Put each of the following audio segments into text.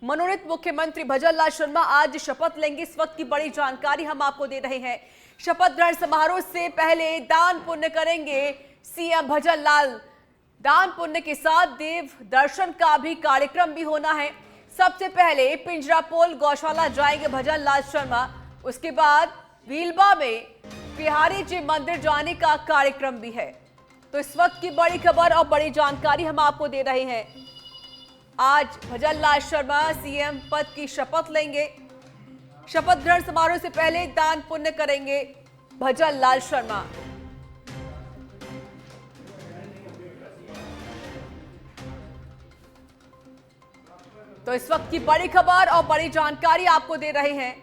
मनोनीत मुख्यमंत्री भजनलाल शर्मा आज शपथ लेंगे। इस वक्त की बड़ी जानकारी हम आपको दे रहे हैं। शपथ ग्रहण समारोह से पहले दान पुण्य करेंगे सीएम भजनलाल। दान पुण्य के साथ देव दर्शन का भी कार्यक्रम भी होना है। सबसे पहले पिंजरापोल गौशाला जाएंगे भजनलाल शर्मा। उसके बाद भीलबा में बिहारी जी मंदिर जाने का कार्यक्रम भी है। तो इस वक्त की बड़ी खबर और बड़ी जानकारी हम आपको दे रहे हैं। आज भजनलाल शर्मा सीएम पद की शपथ लेंगे। शपथ ग्रहण समारोह से पहले दान पुण्य करेंगे भजनलाल शर्मा। तो इस वक्त की बड़ी खबर और बड़ी जानकारी आपको दे रहे हैं।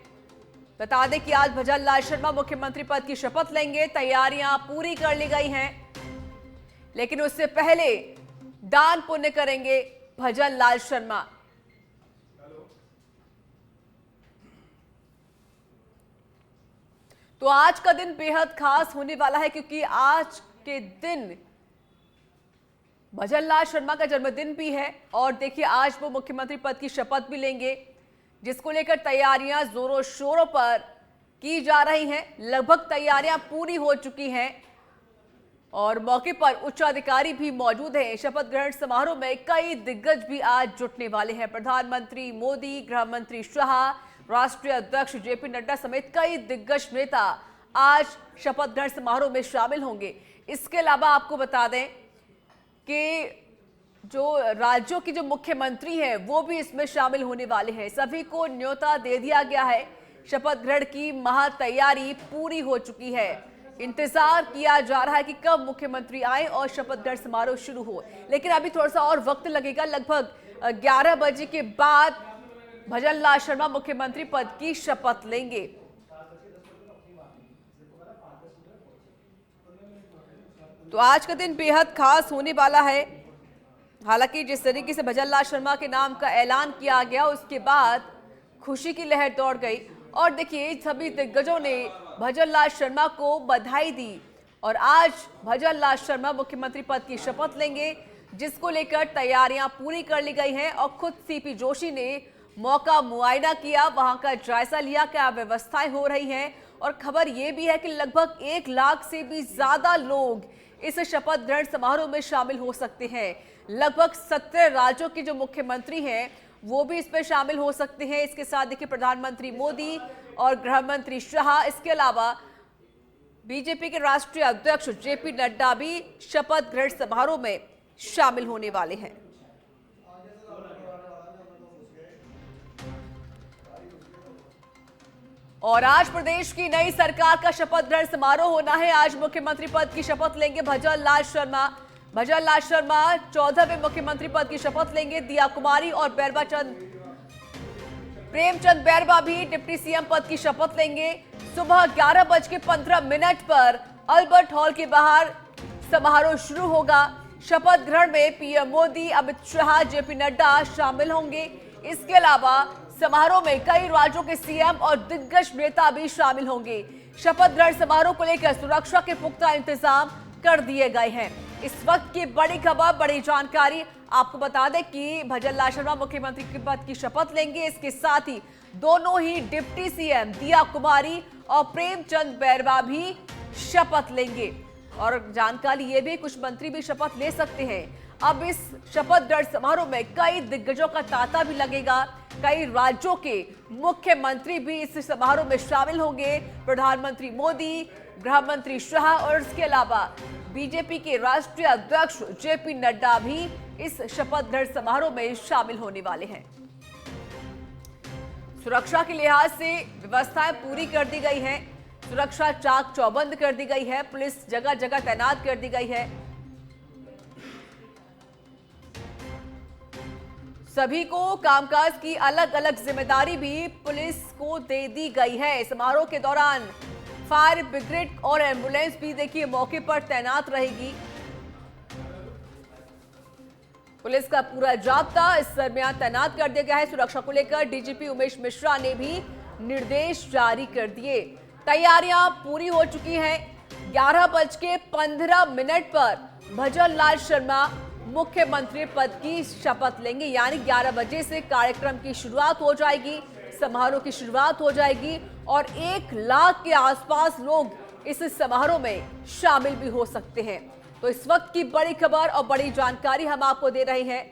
बता दें कि आज भजनलाल शर्मा मुख्यमंत्री पद की शपथ लेंगे। तैयारियां पूरी कर ली गई हैं, लेकिन उससे पहले दान पुण्य करेंगे भजनलाल शर्मा। तो आज का दिन बेहद खास होने वाला है, क्योंकि आज के दिन भजनलाल शर्मा का जन्मदिन भी है। और देखिए, आज वो मुख्यमंत्री पद की शपथ भी लेंगे, जिसको लेकर तैयारियां जोरों शोरों पर की जा रही हैं। लगभग तैयारियां पूरी हो चुकी हैं और मौके पर उच्च अधिकारी भी मौजूद हैं। शपथ ग्रहण समारोह में कई दिग्गज भी आज जुटने वाले हैं। प्रधानमंत्री मोदी, गृह मंत्री शाह, राष्ट्रीय अध्यक्ष जेपी नड्डा समेत कई दिग्गज नेता आज शपथ ग्रहण समारोह में शामिल होंगे। इसके अलावा आपको बता दें कि जो राज्यों की जो मुख्यमंत्री हैं वो भी इसमें शामिल होने वाले हैं। सभी को न्योता दे दिया गया है। शपथ ग्रहण की महा तैयारी पूरी हो चुकी है। इंतजार किया जा रहा है कि कब मुख्यमंत्री आए और शपथ ग्रहण समारोह शुरू हो, लेकिन अभी थोड़ा सा और वक्त लगेगा। लगभग 11 बजे के बाद भजनलाल शर्मा मुख्यमंत्री पद की शपथ लेंगे। तो आज का दिन बेहद खास होने वाला है। हालांकि जिस तरीके से भजनलाल शर्मा के नाम का ऐलान किया गया, उसके बाद खुशी की लहर दौड़ गई। और देखिए, सभी दिग्गजों ने भजनलाल शर्मा को बधाई दी। और आज भजनलाल शर्मा मुख्यमंत्री पद की शपथ लेंगे, जिसको लेकर तैयारियां पूरी कर ली गई हैं। और खुद सीपी जोशी ने मौका मुआयना किया, वहां का जायजा लिया, क्या व्यवस्थाएं हो रही हैं। और खबर यह भी है कि लगभग 1 लाख से भी ज्यादा लोग इस शपथ ग्रहण समारोह में शामिल हो सकते हैं। लगभग 17 राज्यों के जो मुख्यमंत्री हैं वो भी इसमें शामिल हो सकते हैं। इसके साथ देखिए, प्रधानमंत्री मोदी और गृह मंत्री शाह, इसके अलावा बीजेपी के राष्ट्रीय अध्यक्ष जेपी नड्डा भी शपथ ग्रहण समारोह में शामिल होने वाले हैं। और आज प्रदेश की नई सरकार का शपथ ग्रहण समारोह होना है। आज मुख्यमंत्री पद की शपथ लेंगे भजनलाल शर्मा। भजनलाल शर्मा 14वें मुख्यमंत्री पद की शपथ लेंगे। दिया कुमारी और प्रेमचंद बैरवा भी डिप्टी सीएम पद की शपथ लेंगे। सुबह 11:15 पर अल्बर्ट हॉल के बाहर समारोह शुरू होगा। शपथ ग्रहण में पीएम मोदी, अमित शाह, जेपी नड्डा शामिल होंगे। इसके अलावा समारोह में कई राज्यों के सीएम और दिग्गज नेता भी शामिल होंगे। शपथ ग्रहण समारोह को लेकर सुरक्षा के पुख्ता इंतजाम कर दिए गए हैं। इस वक्त की बड़ी खबर, बड़ी जानकारी आपको बता दें कि भजनलाल शर्मा मुख्यमंत्री के पद की शपथ लेंगे। इसके साथ ही दोनों ही डिप्टी सीएम दिया कुमारी और प्रेमचंद बैरवा भी शपथ लेंगे। और जानकारी ये भी, कुछ मंत्री भी शपथ ले सकते हैं। अब इस शपथ ग्रहण समारोह में कई दिग्गजों का तांता भी लगेगा। कई राज्यों के मुख्यमंत्री भी इस समारोह में शामिल होंगे। प्रधानमंत्री मोदी, गृह मंत्री शाह और इसके अलावा बीजेपी के राष्ट्रीय अध्यक्ष जेपी नड्डा भी इस शपथ ग्रहण समारोह में शामिल होने वाले हैं। सुरक्षा के लिहाज से व्यवस्थाएं पूरी कर दी गई हैं। सुरक्षा चाक चौबंद कर दी गई है। पुलिस जगह जगह तैनात कर दी गई है। सभी को कामकाज की अलग अलग जिम्मेदारी भी पुलिस को दे दी गई है। समारोह के दौरान फायर ब्रिगेड और एम्बुलेंस भी देखिए मौके पर तैनात रहेगी। पुलिस का पूरा जाब्ता इस दरमियान तैनात कर दिया गया है। सुरक्षा को लेकर डीजीपी उमेश मिश्रा ने भी निर्देश जारी कर दिए। तैयारियां पूरी हो चुकी हैं। 11:15 पर भजनलाल शर्मा मुख्यमंत्री पद की शपथ लेंगे। यानी 11 बजे से कार्यक्रम की शुरुआत हो जाएगी, समारोह की शुरुआत हो जाएगी और 1 लाख के आसपास लोग इस समारोह में शामिल भी हो सकते हैं। तो इस वक्त की बड़ी खबर और बड़ी जानकारी हम आपको दे रहे हैं।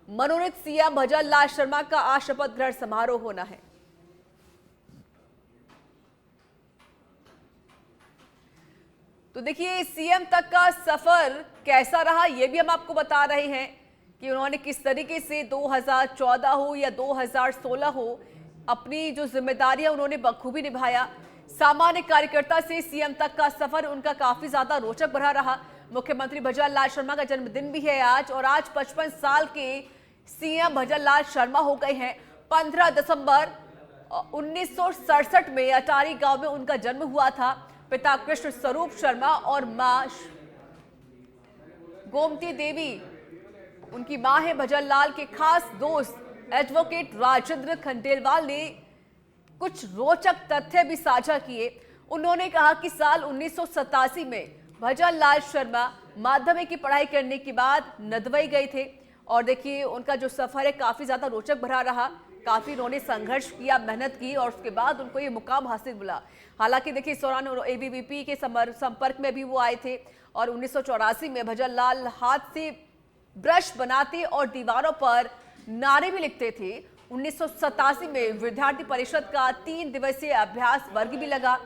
मनोनीत सीएम भजनलाल शर्मा का आज शपथ ग्रहण समारोह होना है। तो देखिए, सीएम तक का सफर कैसा रहा ये भी हम आपको बता रहे हैं कि उन्होंने किस तरीके से 2014 हो या 2016 हो, अपनी जो जिम्मेदारियां उन्होंने बखूबी निभाया। सामान्य कार्यकर्ता से सीएम तक का सफर उनका काफी ज्यादा रोचक भरा रहा। मुख्यमंत्री भजनलाल शर्मा का जन्मदिन भी है आज और आज 55 साल के सीएम भजनलाल शर्मा हो गए हैं। 15 दिसंबर 1967 में अटारी गांव में उनका जन्म हुआ था। पिता कृष्ण स्वरूप शर्मा और मां गोमती देवी उनकी मां है। भजनलाल के खास दोस्त एडवोकेट राजेंद्र खंडेलवाल ने कुछ रोचक तथ्य भी साझा किए। उन्होंने कहा कि साल 1987 में भजनलाल शर्मा माध्यमिक की पढ़ाई करने के बाद नदवई गए थे और देखिए उनका जो सफर है काफी ज्यादा रोचक भरा रहा। काफी उन्होंने संघर्ष किया, मेहनत की और उसके बाद उनको ये मुकाम हासिल मिला। हालांकि देखिए इस दौरान एबीवीपी के संपर्क में भी वो आए थे और 1984 में भजनलाल हाथ से ब्रश बनाते और दीवारों पर नारे भी लिखते थे। 1987 में विद्यार्थी परिषद का 3 दिवसीय अभ्यास वर्ग भी लगा।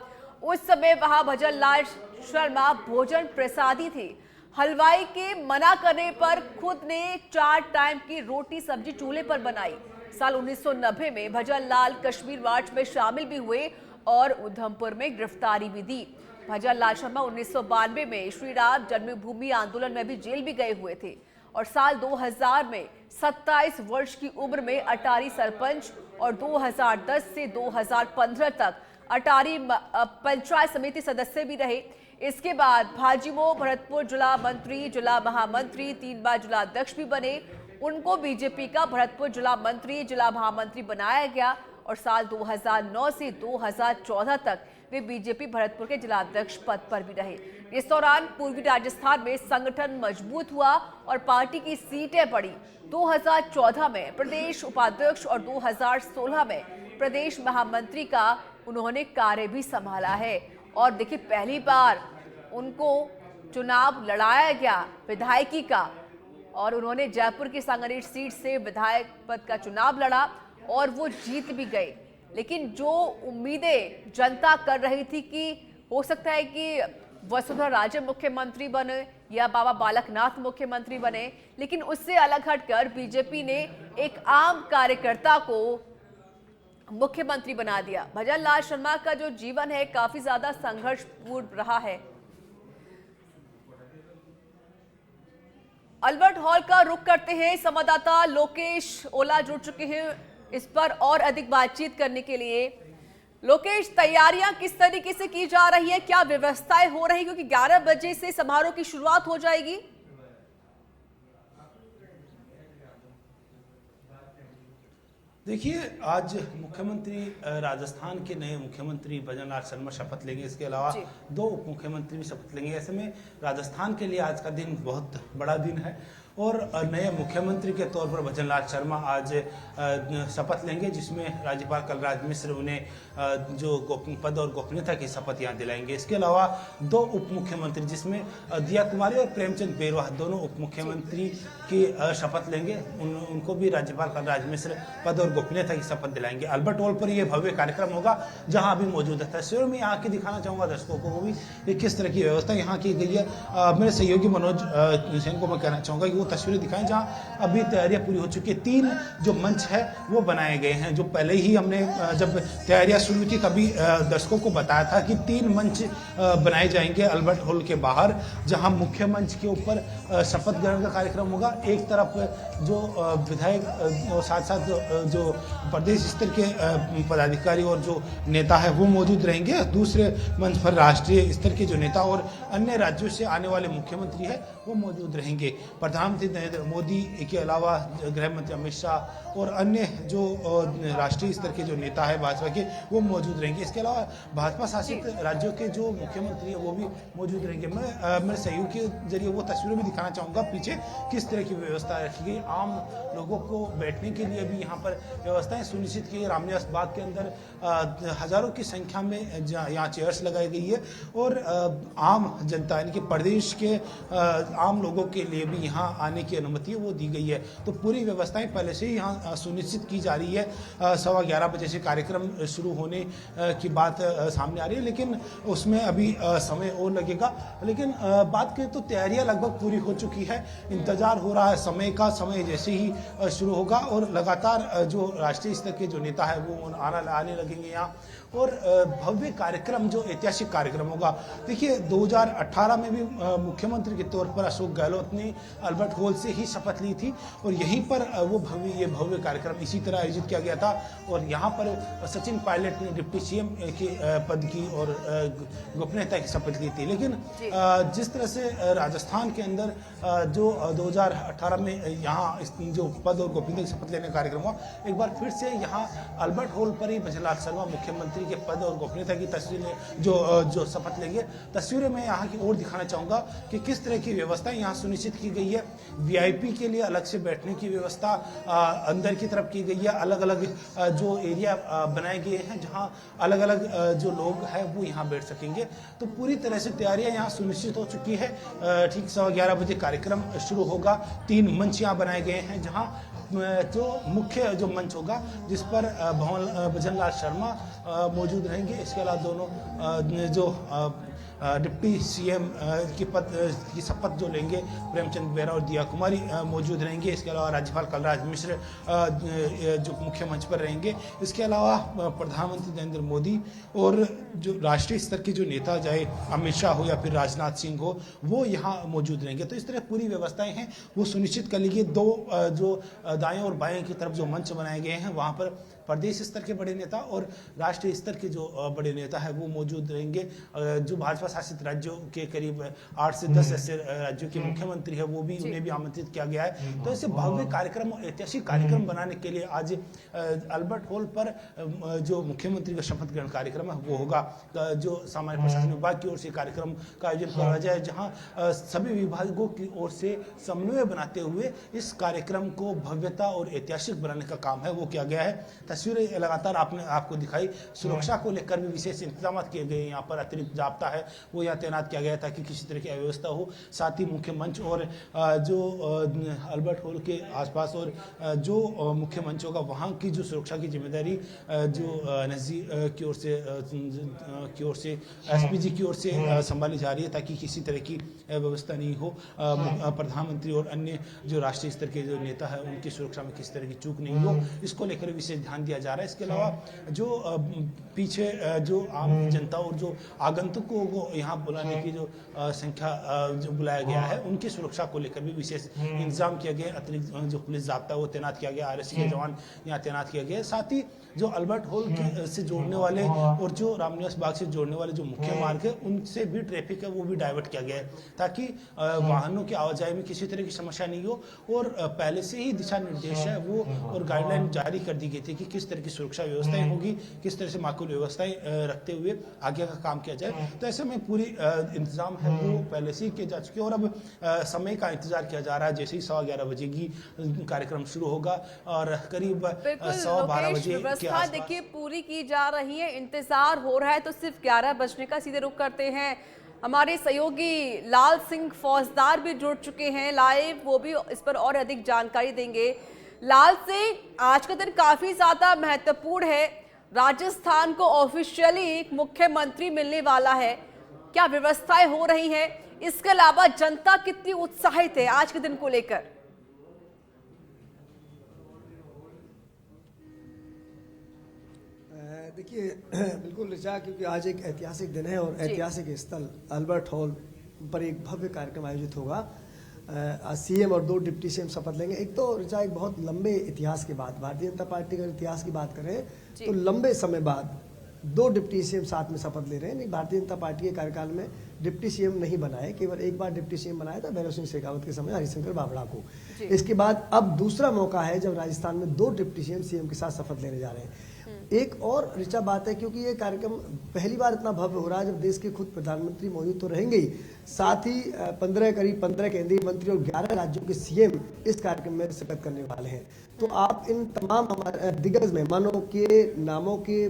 उस समय वहां भजनलाल शर्मा भोजन प्रसादी थे। हलवाई के मना करने पर खुद ने 4 टाइम की रोटी सब्जी चूल्हे पर बनाई। साल 1990 में भजनलाल कश्मीर मार्च में शामिल भी हुए और उधमपुर में गिरफ्तारी भी दी। भजनलाल शर्मा 1992 में श्री राम जन्मभूमि आंदोलन में भी जेल भी गए हुए थे और साल 2000 में 27 वर्ष की उम्र में अटारी सरपंच और 2010 से 2015 तक अटारी पंचायत समिति सदस्य भी रहे। इसके बाद भाजिमो भरतपुर जिला मंत्री, जिला महामंत्री, 3 बार जिला अध्यक्ष भी बने। उनको बीजेपी का भरतपुर जिला मंत्री, जिला महामंत्री बनाया गया और साल 2009 से 2014 तक वे बीजेपी भरतपुर के जिला अध्यक्ष पद पर भी रहे। इस दौरान पूर्वी राजस्थान में संगठन मजबूत हुआ और पार्टी की सीटें बढ़ी। 2014 में प्रदेश उपाध्यक्ष और 2016 में प्रदेश महामंत्री का उन्होंने कार्य भी संभाला है। और देखिए पहली बार उनको चुनाव लड़ाया गया विधायकी का और उन्होंने जयपुर की सांगनेर सीट से विधायक पद का चुनाव लड़ा और वो जीत भी गए। लेकिन जो उम्मीदें जनता कर रही थी कि हो सकता है कि वसुंधरा राजे मुख्यमंत्री बने या बाबा बालकनाथ मुख्यमंत्री बने, लेकिन उससे अलग हटकर बीजेपी ने एक आम कार्यकर्ता को मुख्यमंत्री बना दिया। भजनलाल शर्मा का जो जीवन है काफी ज्यादा संघर्षपूर्ण रहा है। अल्बर्ट हॉल का रुख करते हैं, संवाददाता लोकेश ओला जुड़ चुके हैं इस पर और अधिक बातचीत करने के लिए। लोकेश, तैयारियां किस तरीके से की जा रही है, क्या व्यवस्थाएं हो रही, क्योंकि 11 बजे से समारोह की शुरुआत हो जाएगी? देखिए, आज मुख्यमंत्री राजस्थान के नए मुख्यमंत्री भजनलाल शर्मा शपथ लेंगे। इसके अलावा 2 उप मुख्यमंत्री भी शपथ लेंगे। ऐसे में राजस्थान के लिए आज का दिन बहुत बड़ा दिन है और नए मुख्यमंत्री के तौर पर भजनलाल शर्मा आज शपथ लेंगे, जिसमें राज्यपाल कलराज मिश्र उन्हें जो पद और गोपनीयता की शपथ यहाँ दिलाएंगे। इसके अलावा 2 उप मुख्यमंत्री, जिसमें दिया कुमारी और प्रेमचंद बेरवा दोनों उप मुख्यमंत्री की शपथ लेंगे। उनको भी राज्यपाल कलराज मिश्र पद और गोपनीयता की शपथ दिलाएंगे। अल्बर्ट हॉल पर यह भव्य कार्यक्रम होगा, जहाँ अभी मौजूद है। तस्वीरों में यहाँ की दिखाना चाहूँगा दर्शकों को वो भी किस तरह की व्यवस्था यहाँ की गई है। मेरे सहयोगी मनोज जैन को मैं कहना चाहूँगा कि वो तस्वीरें दिखाएं जहाँ अभी तैयारियां पूरी हो चुकी है। 3 जो मंच है वो बनाए गए हैं, जो पहले ही हमने जब तैयारियां शुरू की तभी दर्शकों को बताया था कि 3 मंच बनाए जाएंगे अल्बर्ट हॉल के बाहर, जहां मुख्य मंच के ऊपर शपथ ग्रहण का कार्यक्रम होगा। एक तरफ जो विधायक और साथ साथ जो प्रदेश स्तर के पदाधिकारी और जो नेता है वो मौजूद रहेंगे। दूसरे मंच पर राष्ट्रीय स्तर के जो नेता और अन्य राज्यों से आने वाले मुख्यमंत्री है वो मौजूद रहेंगे। प्रधान प्रधानमंत्री नरेंद्र मोदी के अलावा गृह मंत्री अमित शाह और अन्य जो राष्ट्रीय स्तर के जो नेता है भाजपा के, वो मौजूद रहेंगे। इसके अलावा भाजपा शासित राज्यों के जो मुख्यमंत्री है वो भी मौजूद रहेंगे। मैं मेरे सहयोग के जरिए वो तस्वीरें भी दिखाना चाहूँगा पीछे किस तरह की व्यवस्था रखी गई। आम लोगों को बैठने के लिए भी यहाँ पर व्यवस्थाएं सुनिश्चित की। रामनिवास बाग के अंदर हजारों की संख्या में यहाँ चेयर्स लगाई गई है और आम जनता यानी कि प्रदेश के आम लोगों के लिए भी यहाँ आने की अनुमति वो दी गई है। तो पूरी व्यवस्थाएं पहले से ही यहाँ सुनिश्चित की जा रही है। 11:15 बजे से कार्यक्रम शुरू होने की बात सामने आ रही है, लेकिन उसमें अभी समय और लगेगा। लेकिन बात करें तो तैयारियां लगभग पूरी हो चुकी है। इंतजार हो रहा है समय का। समय जैसे ही शुरू होगा और लगातार जो राष्ट्रीय स्तर के जो नेता है वो आने लगेंगे यहाँ और भव्य कार्यक्रम, जो ऐतिहासिक कार्यक्रम होगा। देखिए 2018 में भी मुख्यमंत्री के तौर पर अशोक गहलोत ने अल्बर्ट हॉल से ही शपथ ली थी और यहीं पर वो भव्य कार्यक्रम इसी तरह आयोजित किया गया था और यहाँ पर सचिन पायलट ने डिप्टी सीएम के पद की और गोपनीयता की शपथ ली थी। लेकिन जिस तरह से राजस्थान के अंदर जो 2018 में यहाँ जो पद और गोपनीयता की शपथ लेने का कार्यक्रम हुआ, एक बार फिर से यहाँ अल्बर्ट हॉल पर ही भजनलाल शर्मा मुख्यमंत्री के पद और गोपनीयता की तस्वीरें जो शपथ लेंगे। तस्वीरें मैं यहाँ की ओर दिखाना चाहूँगा कि किस तरह की व्यवस्था यहाँ सुनिश्चित की गई है। वीआईपी के लिए अलग से बैठने की व्यवस्था अंदर की तरफ की गई है। अलग अलग जो एरिया बनाए गए हैं जहाँ अलग अलग जो लोग हैं वो यहाँ बैठ सकेंगे। तो पूरी तरह से तैयारियां यहाँ सुनिश्चित हो चुकी है। ठीक 11:15 बजे कार्यक्रम शुरू होगा। 3 मंच यहाँ बनाए गए हैं जहाँ जो मुख्य जो मंच होगा जिस पर भजनलाल शर्मा मौजूद रहेंगे। इसके अलावा दोनों जो डिप्टी सीएम की शपथ जो लेंगे प्रेमचंद बेरा और दिया कुमारी मौजूद रहेंगे। इसके अलावा राज्यपाल कलराज मिश्र जो मुख्य मंच पर रहेंगे। इसके अलावा प्रधानमंत्री नरेंद्र मोदी और जो राष्ट्रीय स्तर के जो नेता, चाहे अमित शाह हो या फिर राजनाथ सिंह हो, वो यहाँ मौजूद रहेंगे। तो इस तरह पूरी व्यवस्थाएं हैं वो सुनिश्चित कर लीजिए। 2 जो दाएं और बाएं की तरफ जो मंच बनाए गए हैं वहाँ पर प्रदेश स्तर के बड़े नेता और राष्ट्रीय स्तर के जो बड़े नेता है वो मौजूद रहेंगे। जो भाजपा शासित राज्यों के करीब 8 से 10 ऐसे राज्यों के मुख्यमंत्री है वो भी, उन्हें भी आमंत्रित किया गया है। तो ऐसे भव्य कार्यक्रम, ऐतिहासिक कार्यक्रम बनाने के लिए आज अल्बर्ट हॉल पर जो मुख्यमंत्री का शपथ ग्रहण कार्यक्रम है वो होगा। जो सामान्य प्रशासन विभाग की ओर से कार्यक्रम का आयोजन किया जाए, जहाँ सभी विभागों की ओर से समन्वय बनाते हुए इस कार्यक्रम को भव्यता और ऐतिहासिक बनाने का काम है वो किया गया है। तस्वीरें लगातार आपको दिखाई। सुरक्षा को लेकर भी विशेष इंतजाम किए गए। यहाँ पर अतिरिक्त जाब्ता है वो यहाँ तैनात किया गया ताकि किसी तरह की अव्यवस्था हो। साथ ही मुख्य मंच और जो अल्बर्ट हॉल के आसपास और जो मुख्य मंच होगा वहाँ की जो सुरक्षा की जिम्मेदारी जो एनएसजी की ओर से एसपीजी की ओर से संभाली जा रही है ताकि किसी तरह की व्यवस्था नहीं हो। प्रधानमंत्री और अन्य जो राष्ट्रीय स्तर के जो नेता है उनकी सुरक्षा में किसी तरह की चूक नहीं हो, इसको लेकर विशेष ध्यान दिया जा रहा है। इसके अलावा जो पीछे जो आम जनता और जो आगंतुकों को यहाँ बुलाने की जो संख्या जो बुलाया गया है उनकी सुरक्षा को लेकर भी विशेष इंतजाम किया गया। अतिरिक्त जो पुलिस जाब्ता वो तैनात किया गया, आरएससी के जवान यहाँ तैनात किया गया। साथ ही जो अल्बर्ट हॉल से जोड़ने वाले और जो रामनिवास बाग से जोड़ने वाले जो मुख्य मार्ग है उनसे भी ट्रैफिक है वो भी डाइवर्ट किया गया है ताकि वाहनों की आवाजाही में किसी तरह की समस्या नहीं हो। और पहले से ही दिशा निर्देश है वो और गाइडलाइन जारी कर दी गई थी कि किस तरह की सुरक्षा व्यवस्थाएं होगी, किस तरह से माकूल व्यवस्थाएं रखते हुए आगे का काम किया जाए। तो ऐसे में पूरी इंतजाम है वो पहले से ही किए जा चुके हैं और अब समय का इंतजार किया जा रहा है। जैसे ही 11:15 बजे की कार्यक्रम शुरू होगा और करीब 12:15 बजे व्यवस्था देखिए पूरी की जा रही है। इंतजार हो रहा है तो सिर्फ 11 बजने का। सीधे रुख करते हैं, हमारे सहयोगी लाल सिंह फौजदार भी जुड़ चुके हैं लाइव, वो भी इस पर और अधिक जानकारी देंगे। लाल सिंह, आज का दिन काफी ज्यादा महत्वपूर्ण है। राजस्थान को ऑफिशियली एक मुख्यमंत्री मिलने वाला है। क्या व्यवस्थाएं हो रही हैं? इसके अलावा जनता कितनी उत्साहित है आज के दिन को लेकर? देखिए बिल्कुल ऋचा, क्योंकि आज एक ऐतिहासिक दिन है और ऐतिहासिक स्थल अल्बर्ट हॉल पर एक भव्य कार्यक्रम आयोजित होगा। सीएम और 2 डिप्टी सीएम शपथ लेंगे। एक तो ऋचा एक बहुत लंबे इतिहास के बाद, भारतीय जनता पार्टी का इतिहास की बात करें तो लंबे समय बाद 2 डिप्टी सीएम साथ में शपथ ले रहे हैं। नहीं, भारतीय जनता पार्टी के कार्यकाल में डिप्टी सीएम नहीं बनाए, केवल एक बार डिप्टी सीएम बनाया था भैरव सिंह शेखावत के समय हरिशंकर बावड़ा को। इसके बाद अब दूसरा मौका है जब राजस्थान में 2 डिप्टी सीएम के साथ शपथ लेने जा रहे हैं। एक और ऋचा बात है, क्योंकि ये कार्यक्रम पहली बार इतना भव्य हो रहा है जब देश के खुद प्रधानमंत्री मौजूद तो रहेंगे ही, साथ ही करीब 15 केंद्रीय मंत्री और 11 राज्यों के सीएम इस कार्यक्रम में शिरकत करने वाले हैं। तो आप इन तमाम हमारे दिग्गज मेहमानों के नामों के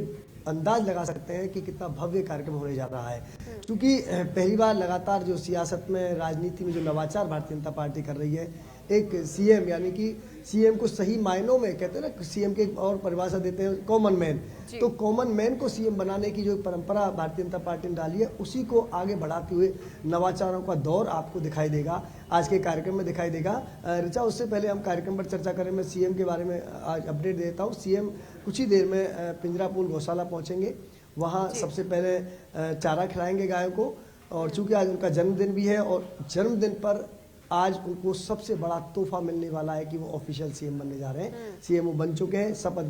अंदाज लगा सकते हैं कि कितना भव्य कार्यक्रम होने जा रहा है। क्योंकि पहली बार लगातार जो सियासत में, राजनीति में जो नवाचार भारतीय जनता पार्टी कर रही है, एक सीएम यानी कि सीएम को सही मायनों में कहते हैं ना, सीएम के और परिभाषा देते हैं कॉमन मैन, तो कॉमन मैन को सीएम बनाने की जो परंपरा भारतीय जनता पार्टी ने डाली है, उसी को आगे बढ़ाते हुए नवाचारों का दौर आपको दिखाई देगा, आज के कार्यक्रम में दिखाई देगा। ऋचा, उससे पहले हम कार्यक्रम पर चर्चा करें, मैं सीएम के बारे में आज अपडेट देता हूँ। सीएम कुछ ही देर में पिंजरापुल गौशाला पहुँचेंगे, वहाँ सबसे पहले चारा खिलाएंगे गायों को, और चूंकि आज उनका जन्मदिन भी है और जन्मदिन पर आज उनको सबसे बड़ा तोहफा मिलने वाला है कि वो ऑफिशियल सीएम बनने जा रहे हैं। सीएम वो बन चुके हैं, शपथ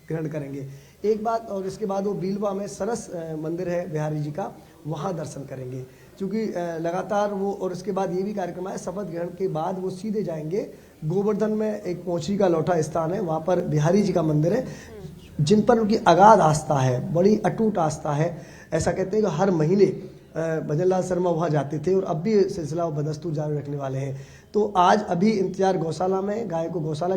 ग्रहण करेंगे एक बात, और इसके बाद वो बीलवा में सरस मंदिर है बिहारी जी का, वहाँ दर्शन करेंगे। क्योंकि लगातार वो, और इसके बाद ये भी कार्यक्रम है, शपथ ग्रहण के बाद वो सीधे जाएंगे गोवर्धन में, एक पोछरी का लौटा स्थान है, वहाँ पर बिहारी जी का मंदिर है, जिन पर उनकी अगाध आस्था है, बड़ी अटूट आस्था है। ऐसा कहते हैं कि हर महीने भजनलाल शर्मा वहाँ जाते थे और अब भी सिलसिला वो बदस्तूर जारी रखने वाले हैं। तो आज अभी इंतजार गौशाला में, गाय को गौशाला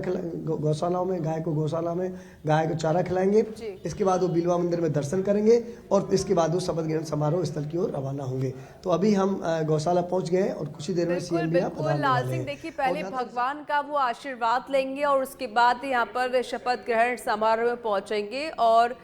में गाय को चारा खिलाएंगे। इसके बाद वो बिलवा मंदिर में दर्शन करेंगे और इसके बाद वो शपथ ग्रहण समारोह स्थल की ओर रवाना होंगे। तो अभी हम गौशाला पहुंच गए और कुछ ही देर में सीएम भी लाल सिंह, देखिए पहले भगवान का वो आशीर्वाद लेंगे और उसके बाद यहाँ पर शपथ ग्रहण समारोह में पहुंचेंगे और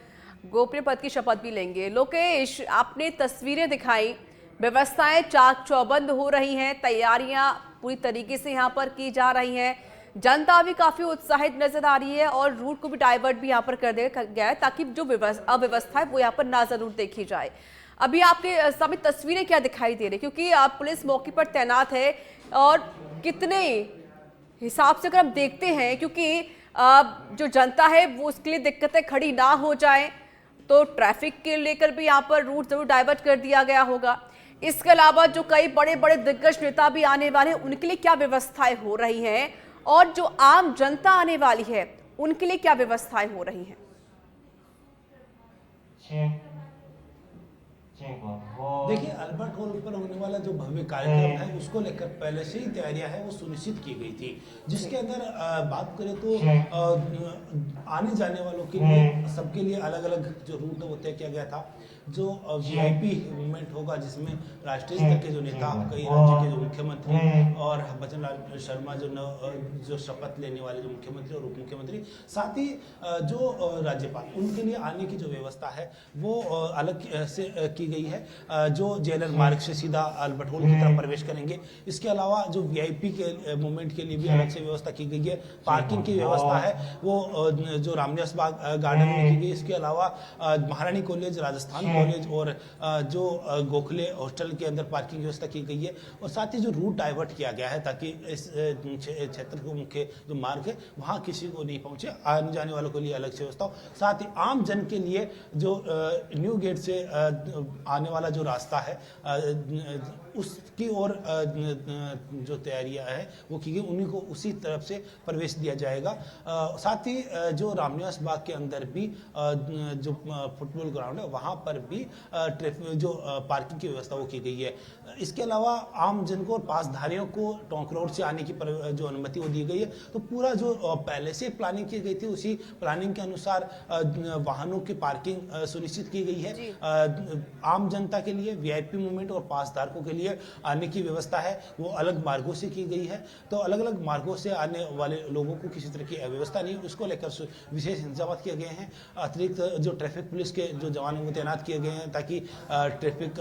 गोपनीय पद की शपथ भी लेंगे। लोकेश, आपने तस्वीरें दिखाई, व्यवस्थाएं चाक चौबंद हो रही हैं, तैयारियां पूरी तरीके से यहाँ पर की जा रही हैं, जनता भी काफी उत्साहित नजर आ रही है और रूट को भी डाइवर्ट भी यहाँ पर कर दिया गया है ताकि जो अव्यवस्था है वो यहाँ पर ना जरूर देखी जाए। अभी आपके सामने तस्वीरें क्या दिखाई दे रही, क्योंकि आप पुलिस मौके पर तैनात है और कितने हिसाब से अगर हम देखते हैं, क्योंकि जो जनता है वो उसके लिए दिक्कतें खड़ी ना हो जाए तो ट्रैफिक के लेकर भी यहाँ पर रूट जरूर डाइवर्ट कर दिया गया होगा। इसके अलावा जो कई बड़े बड़े दिग्गज नेता भी आने वाले हैं, उनके लिए क्या व्यवस्थाएं हो रही हैं और जो आम जनता आने वाली है उनके लिए क्या व्यवस्थाएं हो रही हैं? देखिए, अल्बर्ट हॉल पर होने वाला जो भव्य कार्यक्रम है उसको लेकर पहले से ही तैयारियां है वो सुनिश्चित की गई थी, जिसके अंदर बात करें तो आने जाने वालों के लिए सबके लिए अलग अलग जो रूट है वो तय किया गया था। जो वीआईपी मूवमेंट होगा जिसमें राष्ट्रीय स्तर के जो नेता, कई राज्य के जो मुख्यमंत्री और भजनलाल शर्मा जो शपथ लेने वाले जो मुख्यमंत्री और उप मुख्यमंत्री, साथ ही जो राज्यपाल, उनके लिए आने की जो व्यवस्था है वो अलग से की गई है। जो जेलर मार्ग से सीधा अल्बर्ट हॉल की तरफ प्रवेश करेंगे। इसके अलावा जो वीआईपी के मूवमेंट के लिए भी अलग से व्यवस्था की गई है। पार्किंग की व्यवस्था है वो जो रामनिवास बाग गार्डन में की गई। इसके अलावा महारानी कॉलेज, राजस्थान कॉलेज और जो गोखले हॉस्टल के अंदर पार्किंग व्यवस्था की गई है और साथ ही जो रूट डाइवर्ट किया गया है ताकि इस क्षेत्र को मुख्य जो मार्ग है वहाँ किसी को नहीं पहुंचे, आने जाने वालों के लिए अलग से व्यवस्था हो। साथ ही आम जन के लिए जो न्यू गेट से आने वाला जो रास्ता है उसकी ओर जो तैयारियां है वो की गई, उन्हीं को उसी तरफ से प्रवेश दिया जाएगा। साथ ही जो रामनिवास बाग के अंदर भी जो फुटबॉल ग्राउंड है वहां पर भी जो पार्किंग की व्यवस्था वो की गई है। इसके अलावा आम जन को और पासधारियों को टोंक रोड से आने की जो अनुमति वो दी गई है। तो पूरा जो पहले से प्लानिंग की गई थी उसी प्लानिंग के अनुसार वाहनों की पार्किंग सुनिश्चित की गई है। आम जनता के लिए, वीआईपी मूवमेंट और पासधारकों के लिए आने की व्यवस्था है वो अलग मार्गों से की गई है। तो अलग अलग मार्गों से आने वाले लोगों को किसी तरह की अव्यवस्था नहीं, उसको लेकर विशेष इंतजाम किए गए हैं। अतिरिक्त जो ट्रैफिक पुलिस के जो जवान वो तैनात किए गए हैं ताकि ट्रैफिक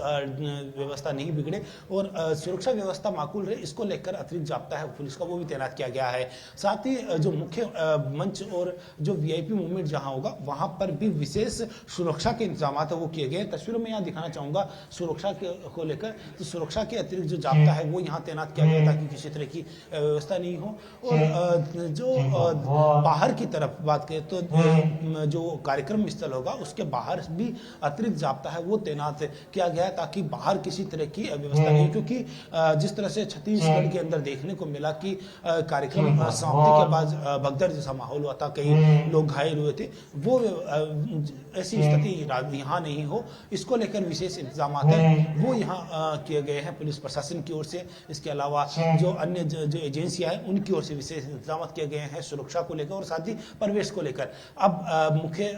व्यवस्था नहीं बिगड़े और सुरक्षा व्यवस्था माकूल रहे, इसको लेकर अतिरिक्त जाब्ता है पुलिस का वो भी तैनात किया गया है। साथ ही जो मुख्य मंच और जो वीआईपी मूवमेंट जहां होगा वहां पर भी विशेष सुरक्षा के इंतजाम वो किए गए। तस्वीरों में यहाँ दिखाना चाहूँगा सुरक्षा को लेकर, तो सुरक्षा के अतिरिक्त जो जाब्ता है वो यहाँ तैनात किया गया ताकि किसी तरह की व्यवस्था नहीं हो। और जो बाहर की तरफ बात करें तो जो कार्यक्रम स्थल होगा उसके बाहर भी अतिरिक्त जाब्ता है वो तैनात किया गया है ताकि बाहर किसी तरह की व्यवस्था नहीं, क्योंकि जिस तरह से छत्तीसगढ़ के अंदर देखने को मिला कि कार्यक्रम समाप्ति के बाद भगदड़ जैसा माहौल हुआ था, कई लोग घायल हुए थे, वो ऐसी स्थिति यहाँ नहीं हो इसको लेकर विशेष इंतजाम है वो यहाँ किए गए हैं पुलिस प्रशासन की ओर से। इसके अलावा जो अन्य जो एजेंसियां हैं उनकी ओर से विशेष इंतजाम किए गए हैं सुरक्षा को लेकर और साथ ही परिवेश को लेकर। अब मुख्य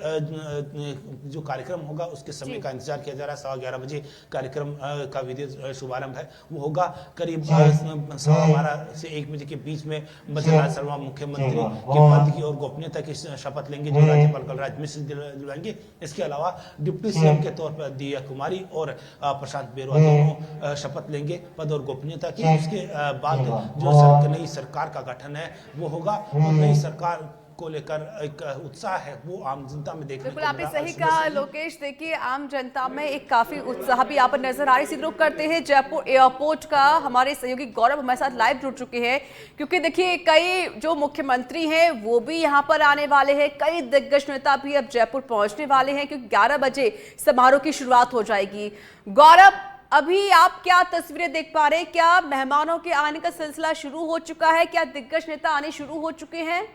जो कार्यक्रम होगा उसके समय का इंतजार किया जा रहा है। 11:15 बजे कार्यक्रम का विधिवत शुभारंभ है, वो होगा करीब 12:15 से 1 बजे के बीच में भजनलाल शर्मा मुख्यमंत्री के पद की और गोपनीयता की शपथ लेंगे जो राज्यपाल कलराज मिश्र दिलवाएंगे। इसके अलावा डिप्टी सीएम के तौर पर दिया कुमारी और प्रशांत बेरुआ दोनों शपथ लेंगे पद और गोपनीयता की। उसके बाद जो नई सरकार का गठन है वो होगा और नई सरकार को लेकर एक उत्साह है वो आम जनता में देखने को बिल्कुल आपने सही कहा लोकेश। देखिए आम जनता में एक काफी उत्साह भी यहाँ पर नजर आ रही। सीधे रुख करते हैं जयपुर एयरपोर्ट का। हमारे सहयोगी गौरव हमारे साथ लाइव जुड़ चुके हैं क्योंकि देखिए कई जो मुख्यमंत्री हैं वो भी यहाँ पर आने वाले हैं, कई दिग्गज नेता भी अब जयपुर पहुंचने वाले हैं क्योंकि 11 बजे समारोह की शुरुआत हो जाएगी। गौरव अभी आप क्या तस्वीरें देख पा रहे हैं? क्या मेहमानों के आने का सिलसिला शुरू हो चुका है? क्या दिग्गज नेता आने शुरू हो चुके हैं?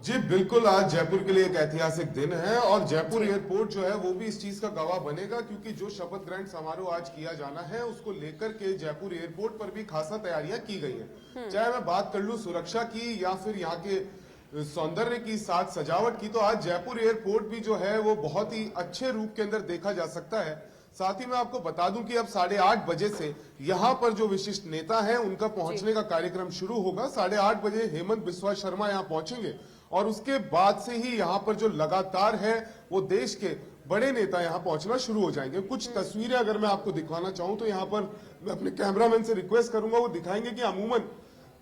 जी बिल्कुल, आज जयपुर के लिए एक ऐतिहासिक दिन है और जयपुर एयरपोर्ट जो है वो भी इस चीज का गवाह बनेगा क्योंकि जो शपथ ग्रहण समारोह आज किया जाना है उसको लेकर के जयपुर एयरपोर्ट पर भी खासा तैयारियां की गई हैं। चाहे मैं बात कर लूं सुरक्षा की या फिर यहाँ के सौंदर्य की, साथ सजावट की, तो आज जयपुर एयरपोर्ट भी जो है वो बहुत ही अच्छे रूप के अंदर देखा जा सकता है। साथ ही मैं आपको बता दूं कि अब 8:30 बजे से यहाँ पर जो विशिष्ट नेता हैं उनका पहुंचने का कार्यक्रम शुरू होगा। 8:30 बजे हेमंत बिस्वा शर्मा यहाँ पहुंचेंगे और उसके बाद से ही यहाँ पर जो लगातार है वो देश के बड़े नेता यहाँ पहुंचना शुरू हो जाएंगे। कुछ तस्वीरें अगर मैं आपको दिखवाना चाहूं तो यहाँ पर मैं अपने कैमरामैन से रिक्वेस्ट करूंगा वो दिखाएंगे कि अमूमन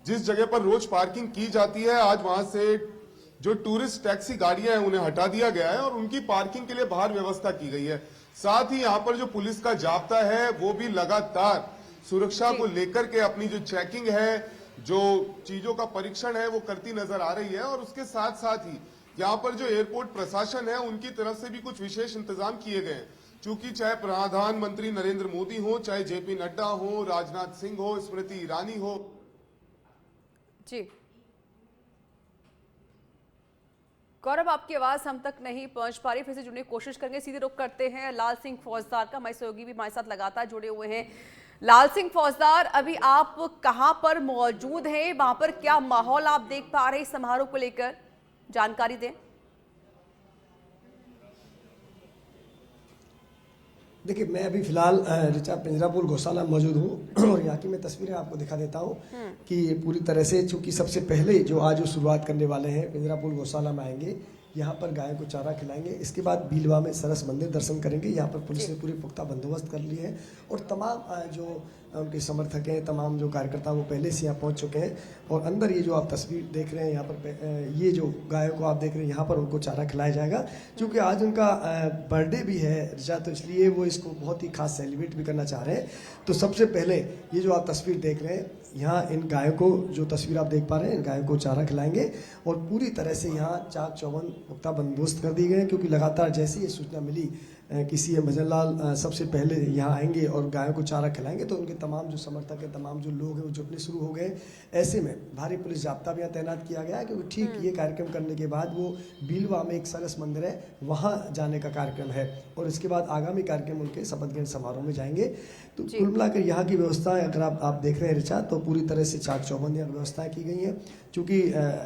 जिस जगह पर रोज पार्किंग की जाती है आज वहां से जो टूरिस्ट टैक्सी गाड़ियां हैं उन्हें हटा दिया गया है और उनकी पार्किंग के लिए बाहर व्यवस्था की गई है। साथ ही यहाँ पर जो पुलिस का जाब्ता है वो भी लगातार सुरक्षा को लेकर के अपनी जो चेकिंग है, जो चीजों का परीक्षण है वो करती नजर आ रही है। और उसके साथ साथ ही यहाँ पर जो एयरपोर्ट प्रशासन है उनकी तरफ से भी कुछ विशेष इंतजाम किए गए हैं, क्योंकि चाहे प्रधानमंत्री नरेंद्र मोदी हो, चाहे जेपी नड्डा हो, राजनाथ सिंह हो, स्मृति ईरानी हो। जी गौरव आपकी आवाज हम तक नहीं पहुंच पा रही, फिर से जुड़ने की कोशिश करेंगे। सीधे रुख करते हैं लाल सिंह फौजदार का। हमारे सहयोगी भी हमारे साथ लगातार जुड़े हुए हैं। लाल सिंह फौजदार, अभी आप कहां पर मौजूद हैं? वहां पर क्या माहौल आप देख पा रहे हैं समारोह को लेकर? जानकारी दें। देखिए मैं अभी फिलहाल ऋचा पिंजरापुर गौशाला मौजूद हूँ और यहाँ की मैं तस्वीरें आपको दिखा देता हूँ कि पूरी तरह से चूंकि सबसे पहले जो आज वो शुरुआत करने वाले हैं पिंजरापुर गौशाला में आएंगे, यहाँ पर गाय को चारा खिलाएंगे। इसके बाद भीलवा में सरस मंदिर दर्शन करेंगे। यहाँ पर पुलिस ने पूरे पुख्ता बंदोबस्त कर लिए हैं और तमाम जो उनके समर्थक हैं, तमाम जो कार्यकर्ता वो पहले से यहाँ पहुँच चुके हैं। और अंदर ये जो आप तस्वीर देख रहे हैं यहाँ पर ये जो गाय को आप देख रहे हैं यहाँ पर उनको चारा खिलाया जाएगा, क्योंकि आज उनका बर्थडे भी है ऋचा, तो इसलिए वो इसको बहुत ही खास सेलिब्रेट भी करना चाह रहे हैं। तो सबसे पहले ये जो आप तस्वीर देख रहे हैं यहाँ इन गायों को, जो तस्वीर आप देख पा रहे हैं, इन गायों को चारा खिलाएंगे और पूरी तरह से यहाँ चाक चौबंद पुख्ता बंदोबस्त कर दिए गए हैं, क्योंकि लगातार जैसी ये सूचना मिली कि सीएम भजनलाल सबसे पहले यहाँ आएंगे और गायों को चारा खिलाएंगे, तो उनके तमाम जो समर्थक हैं, तमाम जो लोग हैं वो जुटने शुरू हो गए। ऐसे में भारी पुलिस जाब्ता भी यहाँ तैनात किया गया है, क्योंकि ठीक ये कार्यक्रम करने के बाद वो भीलवा में एक सरस मंदिर है वहाँ जाने का कार्यक्रम है और इसके बाद आगामी कार्यक्रम उनके शपथ ग्रहण समारोह में जाएंगे। तो कुल मिलाकर यहाँ की व्यवस्था अगर आप देख रहे हैं ऋचा, तो पूरी तरह से चाक चौबंद यहाँ व्यवस्थाएं की गई हैं। चूँकि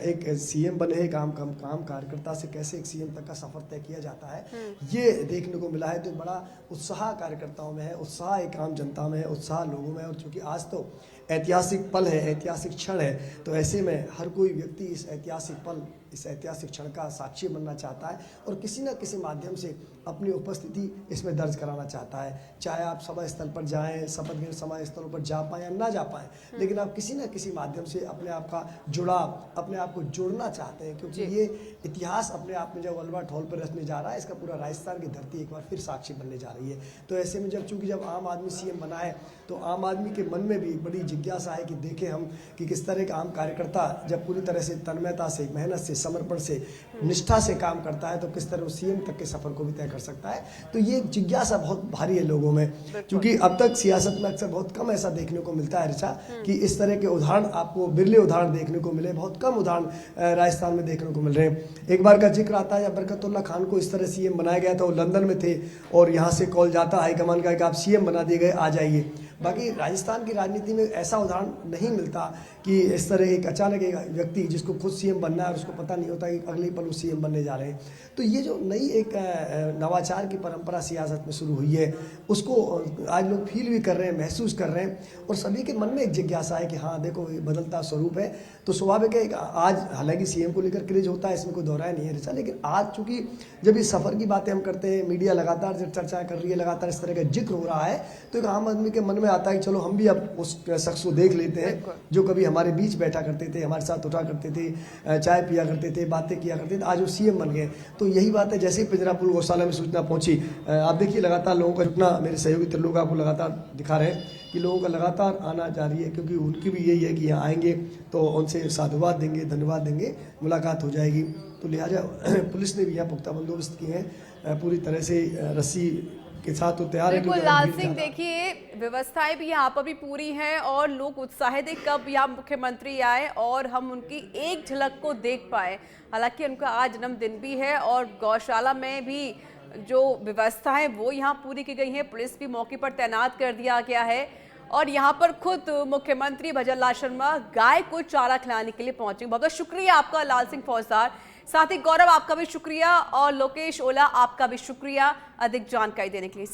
एक सीएम बने हैं, काम कार्यकर्ता से कैसे एक सीएम तक का सफर तय किया जाता है ये देखने को मिला है। तो बड़ा उत्साह कार्यकर्ताओं में है, उत्साह एक आम जनता में है, उत्साह लोगों में है। और चूँकि आज तो ऐतिहासिक पल है, ऐतिहासिक क्षण है। तो ऐसे में हर कोई व्यक्ति इस ऐतिहासिक पल, इस ऐतिहासिक क्षण का साक्षी बनना चाहता है और किसी न किसी माध्यम से अपनी उपस्थिति इसमें दर्ज कराना चाहता है। चाहे आप सभा स्थल पर जाएं, शपथ ग्रहण सभा स्थलों पर जा पाएं या ना जा पाएं, लेकिन आप किसी न किसी माध्यम से अपने आप का जुड़ाव, अपने आप को जोड़ना चाहते हैं, क्योंकि ये इतिहास अपने आप में जब अल्बर्ट हॉल पर रचने जा रहा है, इसका पूरा राजस्थान की धरती एक बार फिर साक्षी बनने जा रही है। तो ऐसे में चूंकि जब आम आदमी सीएम बना है, तो आम आदमी के मन में भी बड़ी जिज्ञासा है कि देखें हम कि किस तरह का आम कार्यकर्ता जब पूरी तरह से तन्मयता से, मेहनत से, समर्पण से, निष्ठा से काम करता है, तो किस तरह वो सीएम तक के सफर को भी तय कर सकता है। तो ये जिज्ञासा बहुत भारी है लोगों में, क्योंकि अब तक सियासत में अक्सर बहुत कम ऐसा देखने को मिलता है ऋचा कि इस तरह के उदाहरण आपको बिरले उदाहरण देखने को मिले, बहुत कम उदाहरण राजस्थान में देखने को मिल रहे हैं। एक बार का जिक्र आता है जब बरकतुल्ला खान को इस तरह सीएम बनाया गया था, वो लंदन में थे और यहाँ से कॉल जाता हाईकमान का कि आप सीएम बना दिए गए, आ जाइए। बाकी राजस्थान की राजनीति में ऐसा उदाहरण नहीं मिलता कि इस तरह एक अचानक एक व्यक्ति जिसको खुद सीएम बनना है और उसको पता नहीं होता कि अगले पल वो सीएम बनने जा रहे हैं। तो ये जो नई एक नवाचार की परंपरा सियासत में शुरू हुई है, उसको आज लोग फील भी कर रहे हैं, महसूस कर रहे हैं और सभी के मन में एक जिज्ञासा है कि हाँ देखो ये बदलता स्वरूप है। तो स्वाभाविक है आज हालांकि सीएम को लेकर क्रेज होता है, इसमें कोई दोहराया नहीं है ऋचा, लेकिन आज चूंकि जब इस सफर की बातें हम करते हैं, मीडिया लगातार जब चर्चा कर रही है, लगातार इस तरह का जिक्र हो रहा है, तो एक आम आदमी के मन में आता है कि चलो हम भी अब उस शख्स को देख लेते हैं जो कभी हमारे बीच बैठा करते थे, हमारे साथ उठा करते थे, चाय पिया करते थे, बातें किया करते थे, आज वो सीएम बन गए। तो यही बात है, जैसे ही पिंजरापुर गौशाला में सूचना पहुंची, आप देखिए लगातार लोगों का जुटना, मेरे सहयोगी त्रिलोक आपको लगातार दिखा रहे हैं कि लोगों का लगातार आना जारी है, क्योंकि उनकी भी यही है कि यहाँ आएंगे तो उनसे साधुवाद देंगे, धन्यवाद देंगे, मुलाकात हो जाएगी। तो लिहाजा पुलिस ने भी यहाँ पुख्ता बंदोबस्त किए हैं, पूरी तरह से रस्सी के साथ तो तैयार है। बिल्कुल लाल सिंह, देखिए व्यवस्थाएं भी यहाँ पर भी पूरी हैं और लोग उत्साहित हैं कब यहाँ मुख्यमंत्री आए और हम उनकी एक झलक को देख पाए। हालांकि उनका आज जन्मदिन भी है और गौशाला में भी जो व्यवस्था है वो यहाँ पूरी की गई है, पुलिस भी मौके पर तैनात कर दिया गया है और यहाँ पर खुद मुख्यमंत्री भजनलाल शर्मा गाय को चारा खिलाने के लिए पहुंचे। बहुत बहुत शुक्रिया आपका लाल सिंह फौजदार, साथ ही गौरव आपका भी शुक्रिया और लोकेश ओला आपका भी शुक्रिया अधिक जानकारी देने के लिए।